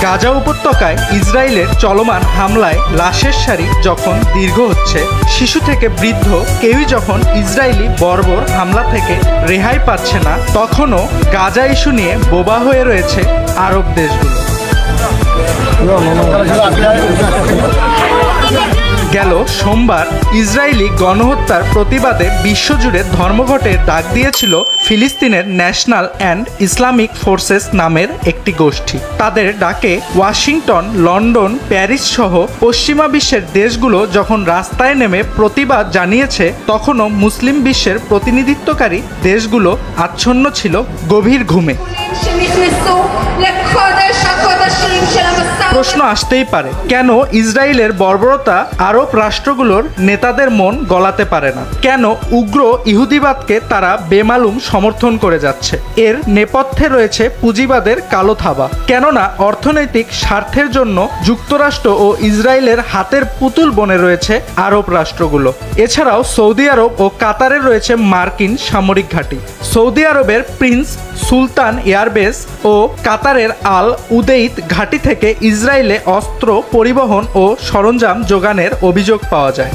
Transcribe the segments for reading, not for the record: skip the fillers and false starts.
গাজা উপত্যকায় ইসরায়েলের চলমান হামলায় লাশের সারি যখন দীর্ঘ হচ্ছে, শিশু থেকে বৃদ্ধ কেউই যখন ইসরায়েলি বর্বর হামলা থেকে রেহাই পাচ্ছে না, তখনও গাজা ইস্যু নিয়ে বোবা হয়ে রয়েছে আরব দেশগুলো। গেল সোমবার ইসরায়েলি গণহত্যার প্রতিবাদে বিশ্বজুড়ে ধর্মঘটের ডাক দিয়েছিল ফিলিস্তিনের ন্যাশনাল অ্যান্ড ইসলামিক ফোর্সেস নামের একটি গোষ্ঠী। তাদের ডাকে ওয়াশিংটন, লন্ডন, প্যারিস সহ পশ্চিমা বিশ্বের দেশগুলো যখন রাস্তায় নেমে প্রতিবাদ জানিয়েছে, তখনও মুসলিম বিশ্বের প্রতিনিধিত্বকারী দেশগুলো আচ্ছন্ন ছিল গভীর ঘুমে। প্রশ্ন আসতেই পারে, কেন ইসরায়েলের বর্বরতা আরব রাষ্ট্রগুলোর নেতাদের মন গলাতে পারে না? কেন উগ্র ইহুদিবাদকে তারা বেমালুম সমর্থন করে যাচ্ছে? এর নেপথ্যে রয়েছে পুঁজিবাদের কালো থাবা। কেননা অর্থনৈতিক স্বার্থের জন্য যুক্তরাষ্ট্র ও ইসরায়েলের হাতের পুতুল বনে রয়েছে আরব রাষ্ট্রগুলো। এছাড়াও সৌদি আরব ও কাতারে রয়েছে মার্কিন সামরিক ঘাঁটি। সৌদি আরবের প্রিন্স সুলতান এয়ারবেস ও কাতারের আল উদেইদ ঘাঁটি থেকে ইসরায়েলে অস্ত্র পরিবহন ও সরঞ্জাম যোগানের অভিযোগ পাওয়া যায়।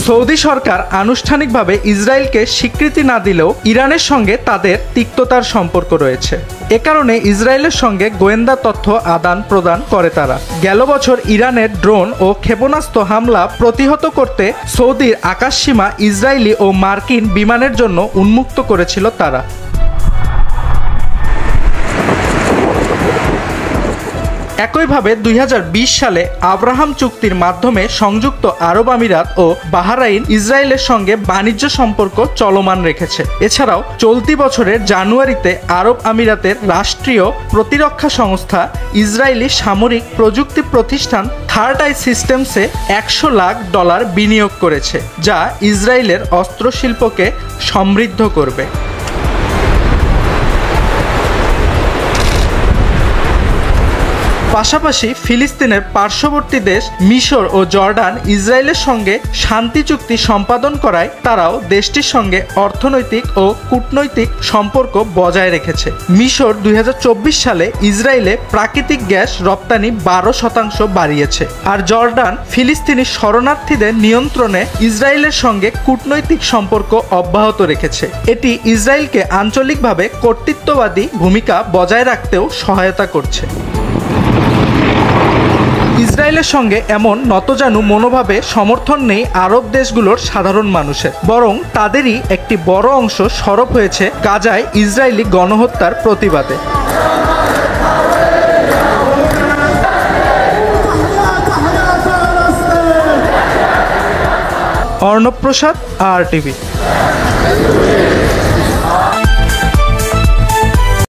সৌদি সরকার আনুষ্ঠানিকভাবে ইসরায়েলকে স্বীকৃতি না দিলেও ইরানের সঙ্গে তাদের তিক্ততার সম্পর্ক রয়েছে। এ কারণে ইসরায়েলের সঙ্গে গোয়েন্দা তথ্য আদান প্রদান করে তারা। গেল বছর ইরানের ড্রোন ও ক্ষেপণাস্ত্র হামলা প্রতিহত করতে সৌদির আকাশসীমা ইসরায়েলি ও মার্কিন বিমানের জন্য উন্মুক্ত করেছিল তারা। একইভাবে ২০২০ সালে আব্রাহাম চুক্তির মাধ্যমে সংযুক্ত আরব আমিরাত ও বাহরাইন ইসরায়েলের সঙ্গে বাণিজ্য সম্পর্ক চলমান রেখেছে। এছাড়াও চলতি বছরের জানুয়ারিতে আরব আমিরাতের রাষ্ট্রীয় প্রতিরক্ষা সংস্থা ইসরায়েলি সামরিক প্রযুক্তি প্রতিষ্ঠান থার্ড আই সিস্টেমসে $100 লাখ বিনিয়োগ করেছে, যা ইসরায়েলের অস্ত্র শিল্পকে সমৃদ্ধ করবে। পাশাপাশি ফিলিস্তিনের পার্শ্ববর্তী দেশ মিশর ও জর্ডান ইসরায়েলের সঙ্গে শান্তি চুক্তি সম্পাদন করায় তারাও দেশটির সঙ্গে অর্থনৈতিক ও কূটনৈতিক সম্পর্ক বজায় রেখেছে। মিশর ২০২৪ সালে ইসরায়েলে প্রাকৃতিক গ্যাস রপ্তানি 12% বাড়িয়েছে, আর জর্ডান ফিলিস্তিনি শরণার্থীদের নিয়ন্ত্রণে ইসরায়েলের সঙ্গে কূটনৈতিক সম্পর্ক অব্যাহত রেখেছে। এটি ইসরায়েলকে আঞ্চলিকভাবে কর্তৃত্ববাদী ভূমিকা বজায় রাখতেও সহায়তা করছে। ইসরায়েলের সঙ্গে এমন নতজানু মনোভাবে সমর্থন নেই আরব দেশগুলোর সাধারণ মানুষের, বরং তাদেরই একটি বড় অংশ সরব হয়েছে গাজায় ইসরায়েলি গণহত্যার প্রতিবাদে। অর্ণব প্রসাদ, RTV।